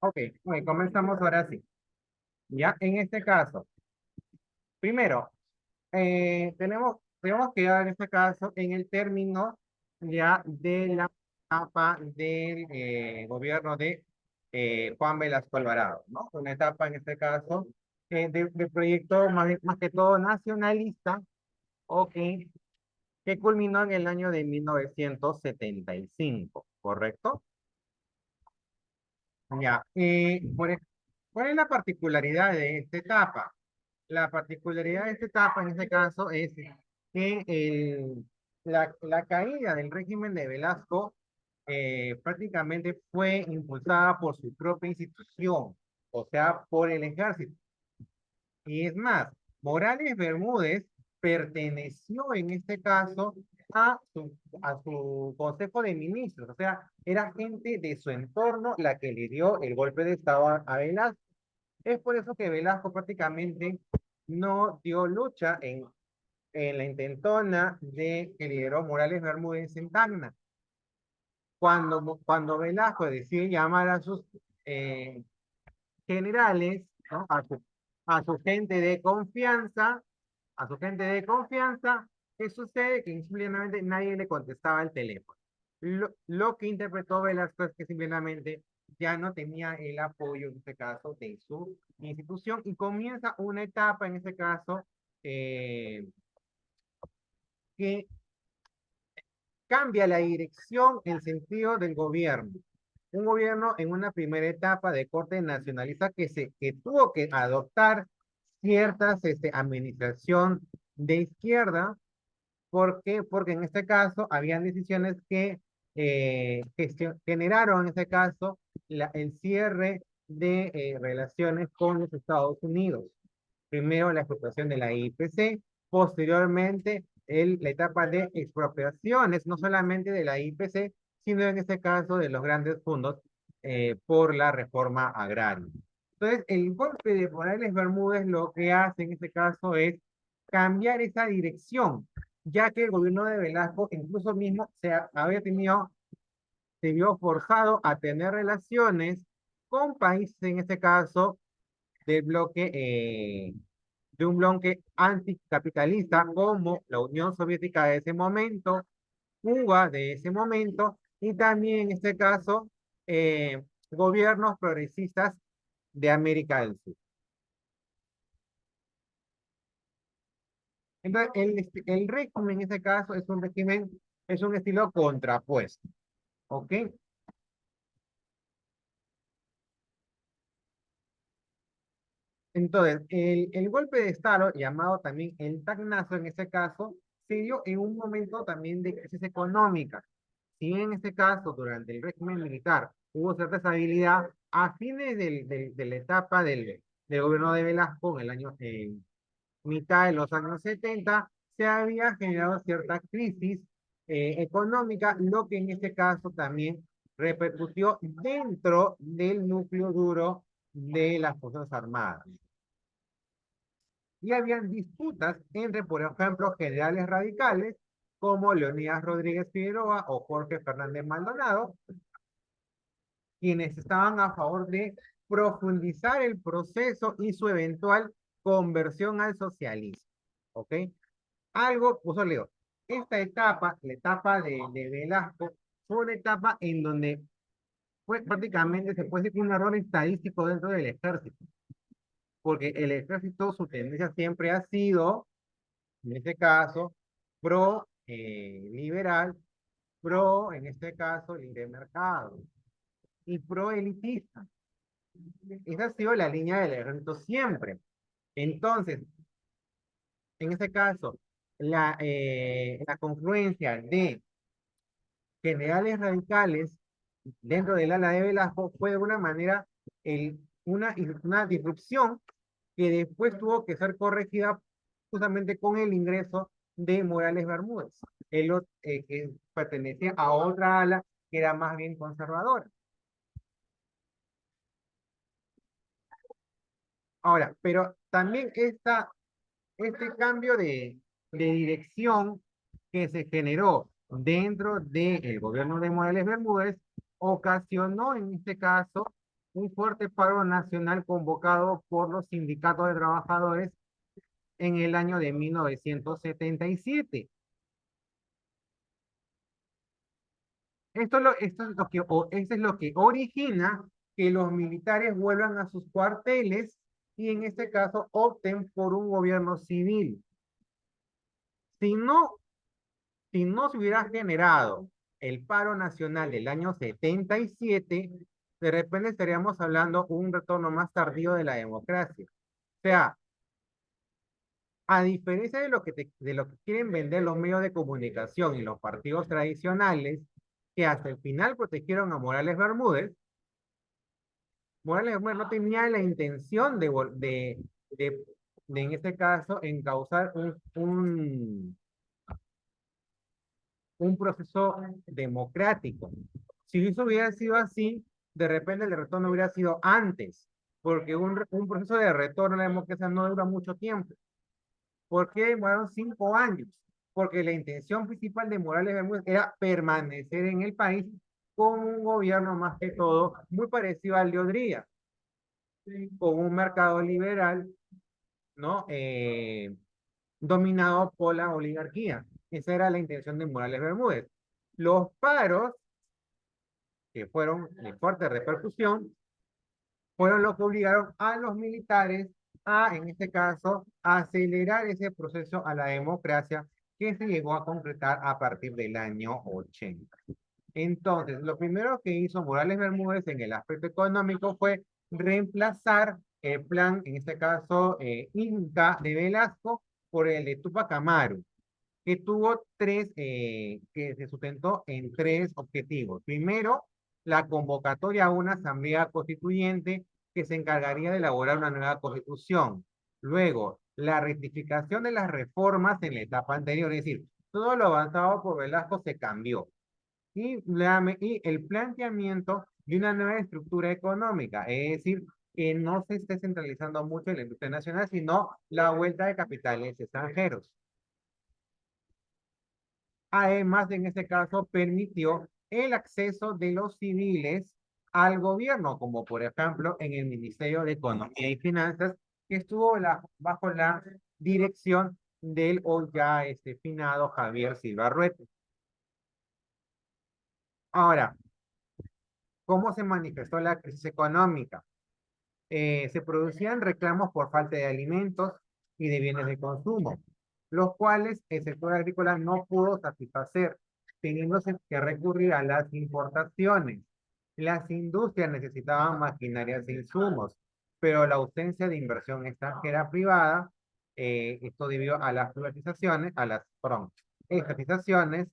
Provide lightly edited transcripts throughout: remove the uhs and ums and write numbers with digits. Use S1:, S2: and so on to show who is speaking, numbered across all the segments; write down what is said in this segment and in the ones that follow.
S1: Ok, comenzamos ahora sí. Ya, en este caso, primero, tenemos que dar en este caso en el término ya de la etapa del gobierno de Juan Velasco Alvarado, ¿no? Una etapa en este caso de proyecto más que todo nacionalista, ok, que culminó en el año de 1975, ¿correcto? Ya, ¿cuál es la particularidad de esta etapa? La particularidad de esta etapa en este caso es que la caída del régimen de Velasco prácticamente fue impulsada por su propia institución, o sea, por el ejército. Y es más, Morales Bermúdez perteneció en este caso a su Consejo de Ministros, o sea, era gente de su entorno la que le dio el golpe de Estado a Velasco. Es por eso que Velasco prácticamente no dio lucha en la intentona de que lideró Morales Bermúdez en Tacna. Cuando Velasco decide llamar a sus eh, generales, ¿no? A su gente de confianza, a su gente de confianza, ¿qué sucede? Que simplemente nadie le contestaba el teléfono. Lo que interpretó Velasco es que simplemente ya no tenía el apoyo, en este caso, de su institución y comienza una etapa, en este caso, eh, que cambia la dirección en sentido del gobierno. Un gobierno en una primera etapa de corte nacionalista que tuvo que adoptar ciertas administración de izquierda. ¿Por qué? Porque en este caso habían decisiones que generaron en este caso el cierre de relaciones con los Estados Unidos. Primero la explotación de la IPC, posteriormente la etapa de expropiaciones, no solamente de la IPC, sino en este caso de los grandes fondos por la reforma agraria. Entonces, el golpe de Morales Bermúdez lo que hace en este caso es cambiar esa dirección, ya que el gobierno de Velasco incluso mismo se vio forzado a tener relaciones con países, en este caso, del bloque, de un bloque anticapitalista como la Unión Soviética de ese momento, Cuba de ese momento, y también en este caso, gobiernos progresistas de América del Sur. Entonces, el régimen en este caso es un régimen, es un estilo contrapuesto, ¿ok? Entonces, el golpe de Estado, llamado también el tacnazo en este caso, se dio en un momento también de crisis económica. Si en este caso, durante el régimen militar, hubo cierta estabilidad, a fines de la etapa del gobierno de Velasco, en mitad de los años 70 se había generado cierta crisis económica, lo que en este caso también repercutió dentro del núcleo duro de las Fuerzas Armadas. Y habían disputas entre, por ejemplo, generales radicales como Leonidas Rodríguez Figueroa o Jorge Fernández Maldonado, quienes estaban a favor de profundizar el proceso y su eventual conversión al socialismo. ¿Ok? Algo, pues leo, esta etapa, la etapa de Velasco, fue una etapa en donde fue prácticamente, se puede decir, un error estadístico dentro del ejército, porque el ejército, su tendencia siempre ha sido, en este caso, pro liberal, pro, en este caso, libre mercado, y pro elitista. Esa ha sido la línea del ejército siempre. Entonces, en este caso, la confluencia de generales radicales dentro del ala de Velasco fue de alguna manera una disrupción que después tuvo que ser corregida justamente con el ingreso de Morales Bermúdez, que pertenecía a otra ala que era más bien conservadora. Ahora, pero también este cambio de dirección que se generó dentro del gobierno de Morales Bermúdez ocasionó en este caso un fuerte paro nacional convocado por los sindicatos de trabajadores en el año de 1977. Esto es lo que origina que los militares vuelvan a sus cuarteles y en este caso opten por un gobierno civil. Si no, si no se hubiera generado el paro nacional del año 77, de repente estaríamos hablando un retorno más tardío de la democracia. O sea, a diferencia de lo que quieren vender los medios de comunicación y los partidos tradicionales, que hasta el final protegieron a Morales Bermúdez, Morales Bermúdez no tenía la intención de, en este caso, encauzar un proceso democrático. Si eso hubiera sido así, de repente el retorno hubiera sido antes, porque un proceso de retorno a la democracia no dura mucho tiempo. ¿Por qué demoraron 5 años? Porque la intención principal de Morales Bermúdez era permanecer en el país con un gobierno más que todo muy parecido al de Odría, con un mercado liberal, ¿no? Dominado por la oligarquía. Esa era la intención de Morales Bermúdez. Los paros, que fueron de fuerte repercusión, fueron los que obligaron a los militares a, en este caso, acelerar ese proceso a la democracia que se llegó a concretar a partir del año 80. Entonces, lo primero que hizo Morales Bermúdez en el aspecto económico fue reemplazar el plan, en este caso, Inca de Velasco, por el de Tupac Amaru, que tuvo que se sustentó en tres objetivos. Primero, la convocatoria a una asamblea constituyente que se encargaría de elaborar una nueva constitución. Luego, la rectificación de las reformas en la etapa anterior, es decir, todo lo avanzado por Velasco se cambió. Y el planteamiento de una nueva estructura económica, es decir, que no se esté centralizando mucho en la industria nacional, sino la vuelta de capitales extranjeros. Además, en este caso, permitió el acceso de los civiles al gobierno, como por ejemplo en el Ministerio de Economía y Finanzas, que estuvo bajo la dirección del hoy ya finado Javier Silva Ruete. Ahora, ¿cómo se manifestó la crisis económica? Se producían reclamos por falta de alimentos y de bienes de consumo, los cuales el sector agrícola no pudo satisfacer, teniéndose que recurrir a las importaciones. Las industrias necesitaban maquinarias e insumos, pero la ausencia de inversión extranjera privada, esto debido a las privatizaciones, perdón, estatizaciones,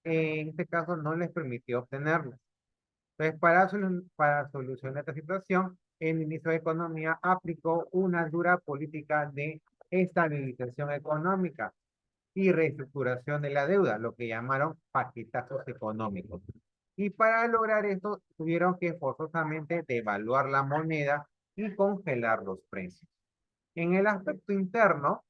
S1: en este caso no les permitió obtenerlos. Entonces, para solucionar esta situación, el ministro de Economía aplicó una dura política de estabilización económica y reestructuración de la deuda, lo que llamaron paquetazos económicos. Y para lograr esto, tuvieron que forzosamente devaluar la moneda y congelar los precios. En el aspecto interno,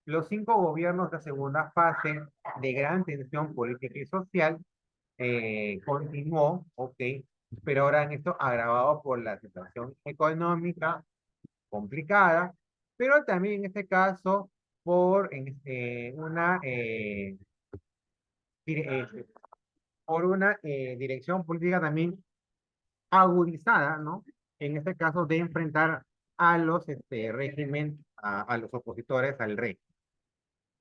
S1: los 5 gobiernos de segunda fase de gran tensión política y social continuó, ok, pero ahora en esto agravado por la situación económica complicada, pero también en este caso dire- eh, por una dirección política también agudizada, ¿no? En este caso de enfrentar a los régimen, a los opositores al rey.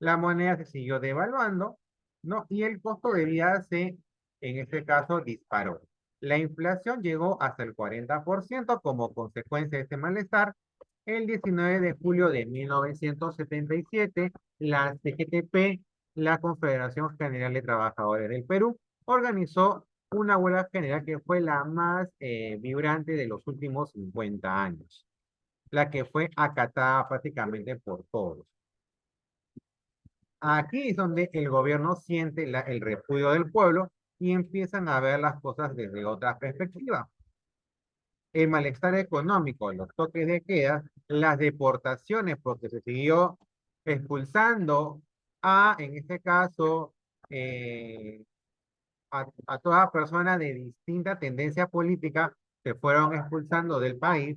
S1: La moneda se siguió devaluando, ¿no? Y el costo de vida en este caso, disparó. La inflación llegó hasta el 40% como consecuencia de este malestar. El 19 de julio de 1977, la CGTP, la Confederación General de Trabajadores del Perú, organizó una huelga general que fue la más vibrante de los últimos 50 años, la que fue acatada prácticamente por todos. Aquí es donde el gobierno siente el repudio del pueblo y empiezan a ver las cosas desde otra perspectiva. El malestar económico, los toques de queda, las deportaciones, porque se siguió expulsando en este caso, a toda persona de distinta tendencia política se fueron expulsando del país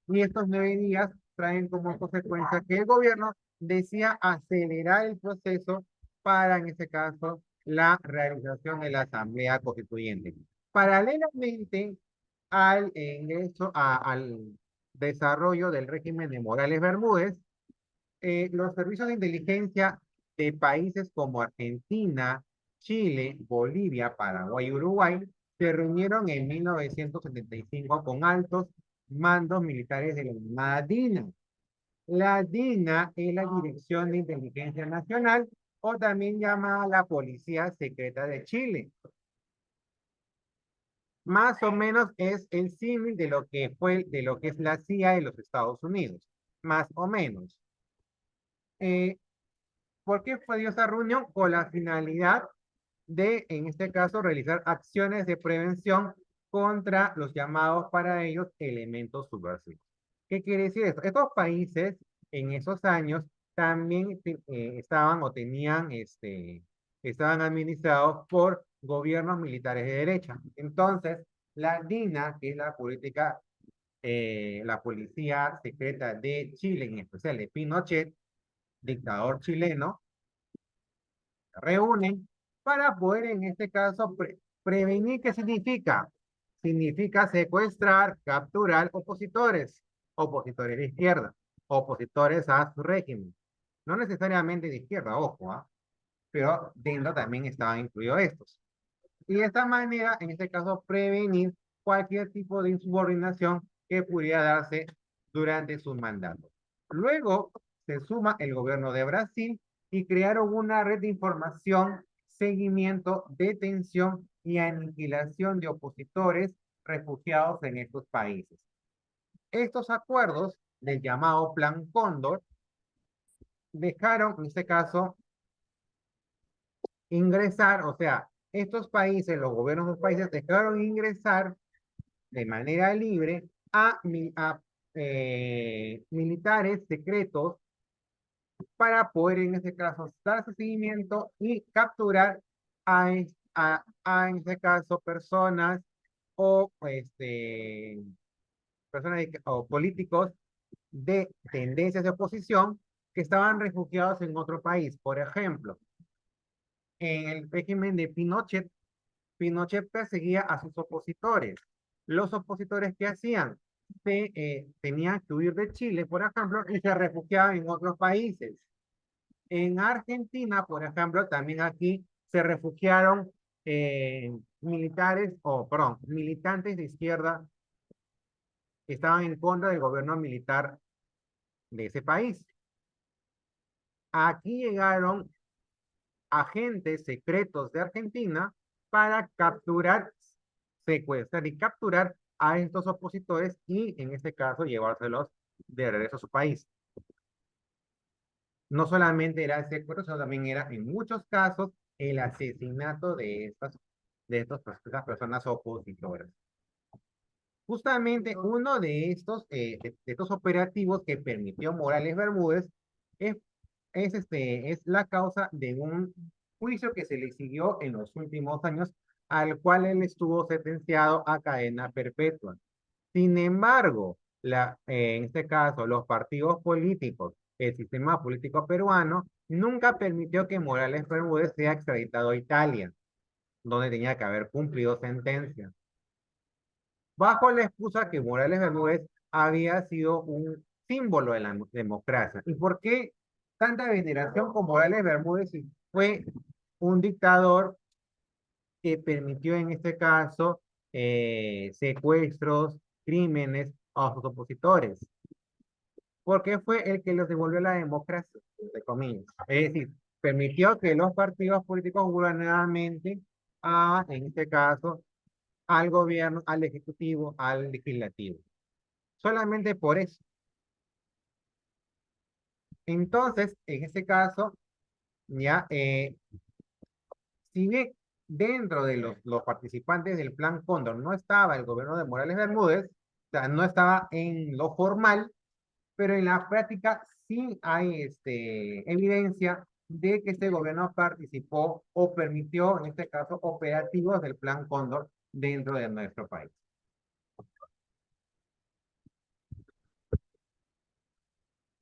S1: y estos 9 días traen como consecuencia que el gobierno decía acelerar el proceso para, en este caso, la realización de la Asamblea Constituyente. Paralelamente al ingreso, al desarrollo del régimen de Morales Bermúdez, los servicios de inteligencia de países como Argentina, Chile, Bolivia, Paraguay y Uruguay se reunieron en 1975 con altos mandos militares de la llamada DINA. La DINA es la Dirección de Inteligencia Nacional o también llamada la Policía Secreta de Chile. Más o menos es el símil de lo que de lo que es la CIA de los Estados Unidos. Más o menos. Eh, ¿Por qué fue dio esa reunión? Con la finalidad de, en este caso, realizar acciones de prevención contra los llamados para ellos elementos subversivos. ¿Qué quiere decir esto? Estos países en esos años también estaban o tenían, estaban administrados por gobiernos militares de derecha. Entonces, la DINA, que es la policía secreta de Chile, en especial de Pinochet, dictador chileno, reúnen para poder, en este caso, prevenir. ¿Qué significa? Significa secuestrar, capturar opositores, opositores de izquierda, opositores a su régimen. No necesariamente de izquierda, ojo, pero dentro también estaban incluidos estos. Y de esta manera, en este caso, prevenir cualquier tipo de insubordinación que pudiera darse durante su mandato. Luego se suma el gobierno de Brasil y crearon una red de información, seguimiento, detención y aniquilación de opositores refugiados en estos países. Estos acuerdos del llamado Plan Cóndor dejaron, en este caso, ingresar, o sea, estos países, los gobiernos de los países dejaron ingresar de manera libre a militares secretos para poder, en este caso, dar seguimiento y capturar en este caso, personas o, o políticos de tendencias de oposición que estaban refugiados en otro país. Por ejemplo, en el régimen de Pinochet, Pinochet perseguía a sus opositores. Los opositores, ¿qué hacían? Tenían que huir de Chile, por ejemplo, y se refugiaban en otros países. En Argentina, por ejemplo, también aquí se refugiaron militares, o perdón, militantes de izquierda que estaban en contra del gobierno militar de ese país. Aquí llegaron agentes secretos de Argentina para capturar, secuestrar y capturar a estos opositores y, en este caso, llevárselos de regreso a su país. No solamente era el secuestro, sino también era, en muchos casos, el asesinato estas personas opositoras. Justamente uno de estos operativos que permitió Morales Bermúdez es, es la causa de un juicio que se le siguió en los últimos años, al cual él estuvo sentenciado a cadena perpetua. Sin embargo, en este caso, los partidos políticos, el sistema político peruano, nunca permitió que Morales Bermúdez sea extraditado a Italia, donde tenía que haber cumplido sentencia, bajo la excusa que Morales Bermúdez había sido un símbolo de la democracia. ¿Y por qué tanta veneración con Morales Bermúdez? Si fue un dictador que permitió, en este caso, secuestros, crímenes a sus opositores, porque fue el que les devolvió la democracia, entre comillas. Es decir, permitió que los partidos políticos gobernaran en este caso, al gobierno, al ejecutivo, al legislativo. Solamente por eso. Entonces, en este caso, ya, si bien dentro de los participantes del Plan Cóndor no estaba el gobierno de Morales Bermúdez, o sea, no estaba en lo formal, pero en la práctica sí hay evidencia de que este gobierno participó o permitió, en este caso, operativos del Plan Cóndor dentro de nuestro país.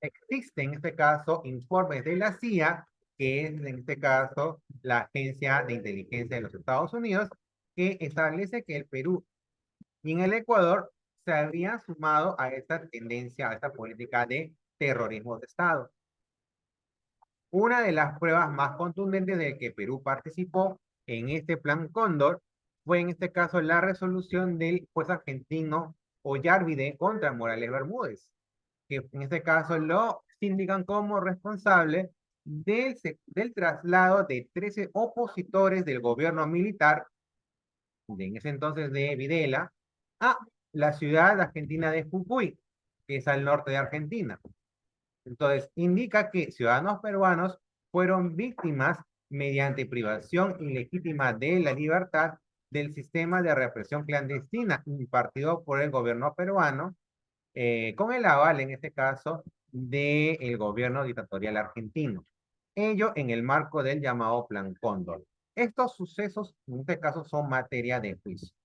S1: existen en este caso informes de la CIA, que es en este caso la Agencia de Inteligencia de los Estados Unidos, que establece que el Perú y en el Ecuador se habrían sumado a esta tendencia, a esta política de terrorismo de Estado. Una de las pruebas más contundentes de que Perú participó en este plan Cóndor fue en este caso la resolución del juez argentino Ollarvide contra Morales Bermúdez, que en este caso lo sindican como responsable del traslado de 13 opositores del gobierno militar, en ese entonces de Videla, a la ciudad argentina de Jujuy, que es al norte de Argentina. Entonces, indica que ciudadanos peruanos fueron víctimas mediante privación ilegítima de la libertad del sistema de represión clandestina impartido por el gobierno peruano, con el aval, en este caso, del gobierno dictatorial argentino. Ello en el marco del llamado Plan Cóndor. Estos sucesos, en este caso, son materia de juicio.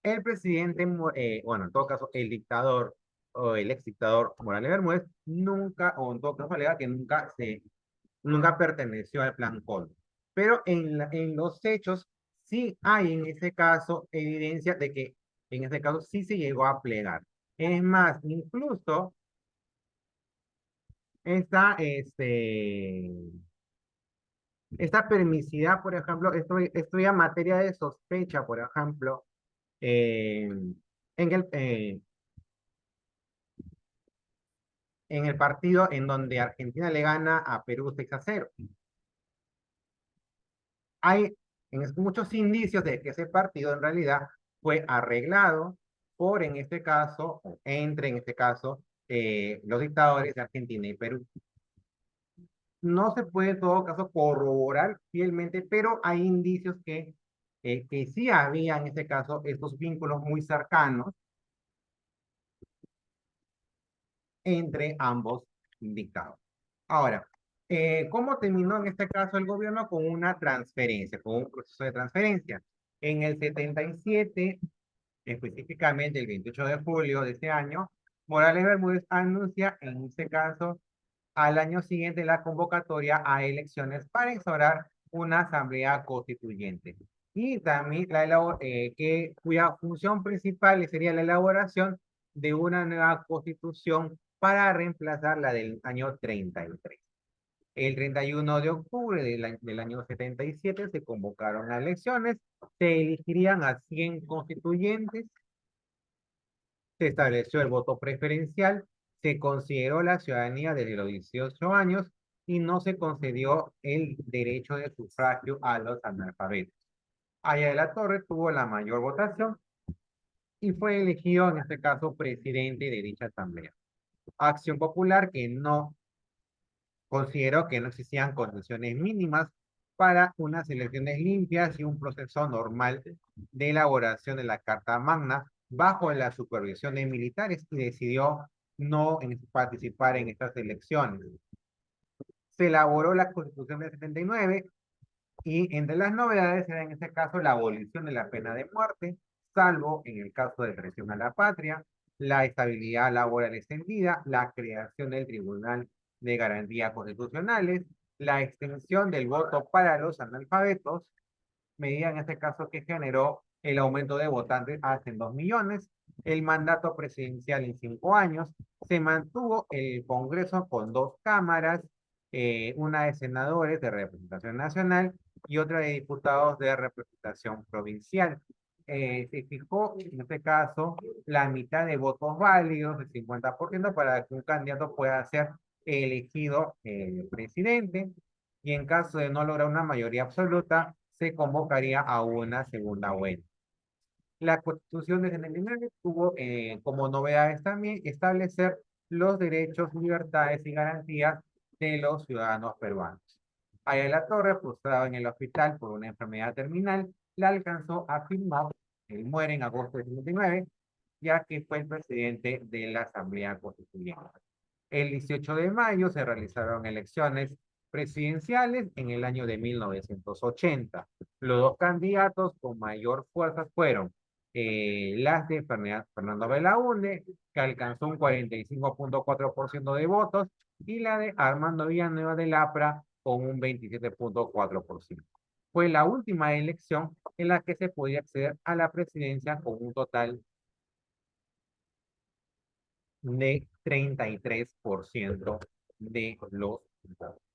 S1: El presidente, bueno, en todo caso, el dictador o el ex dictador Morales Bermúdez nunca, o en todo caso alega que nunca perteneció al Plan Cóndor. Pero en los hechos sí hay en ese caso evidencia de que en ese caso sí se llegó a plegar. Es más, incluso esta, esta permisidad, por ejemplo, esto ya materia de sospecha, por ejemplo, eh, en en el partido en donde Argentina le gana a Perú 6-0. Hay muchos indicios de que ese partido en realidad fue arreglado por, en este caso, entre, en este caso, los dictadores de Argentina y Perú. No se puede en todo caso corroborar fielmente, pero hay indicios que sí había en este caso estos vínculos muy cercanos entre ambos dictados. Ahora, ¿cómo terminó en este caso el gobierno? Con una transferencia, con un proceso de transferencia. En el 77, específicamente el 28 de julio de ese año, Morales Bermúdez anuncia en este caso al año siguiente la convocatoria a elecciones para instaurar una asamblea constituyente. Y también cuya función principal sería la elaboración de una nueva constitución para reemplazar la del año 33. El 31 de octubre del año 77 se convocaron a elecciones, se elegirían a 100 constituyentes, se estableció el voto preferencial, se consideró la ciudadanía desde los 18 años y no se concedió el derecho de sufragio a los analfabetos. Aya de la Torre tuvo la mayor votación y fue elegido en este caso presidente de dicha asamblea. Acción Popular, que no consideró que no existían condiciones mínimas para unas elecciones limpias y un proceso normal de elaboración de la Carta Magna bajo la supervisión de militares y decidió no participar en estas elecciones. Se elaboró la Constitución del 79 y entre las novedades era en este caso la abolición de la pena de muerte, salvo en el caso de traición a la patria, la estabilidad laboral extendida, la creación del Tribunal de Garantías Constitucionales, la extensión del voto para los analfabetos, medida en este caso que generó el aumento de votantes hasta en 2 millones, el mandato presidencial en 5 años, se mantuvo el Congreso con 2 cámaras, una de senadores de representación nacional y otra de diputados de representación provincial. Se fijó en este caso la mitad de votos válidos, el 50%, para que un candidato pueda ser elegido presidente, y en caso de no lograr una mayoría absoluta, se convocaría a una segunda vuelta. La Constitución de 79 tuvo como novedades también establecer los derechos, libertades y garantías de los ciudadanos peruanos. Aya de la Torre, frustrado en el hospital por una enfermedad terminal, la alcanzó a firmar. Él muere en agosto de 79, ya que fue el presidente de la Asamblea Constituyente. El 18 de mayo se realizaron elecciones presidenciales en el año de 1980. Los dos candidatos con mayor fuerza fueron las de Fernando Belaúnde, que alcanzó un 45,4% de votos, y la de Armando Villanueva de Lapra con un 27,4%. Fue la última elección en la que se podía acceder a la presidencia con un total de 33% de los votos.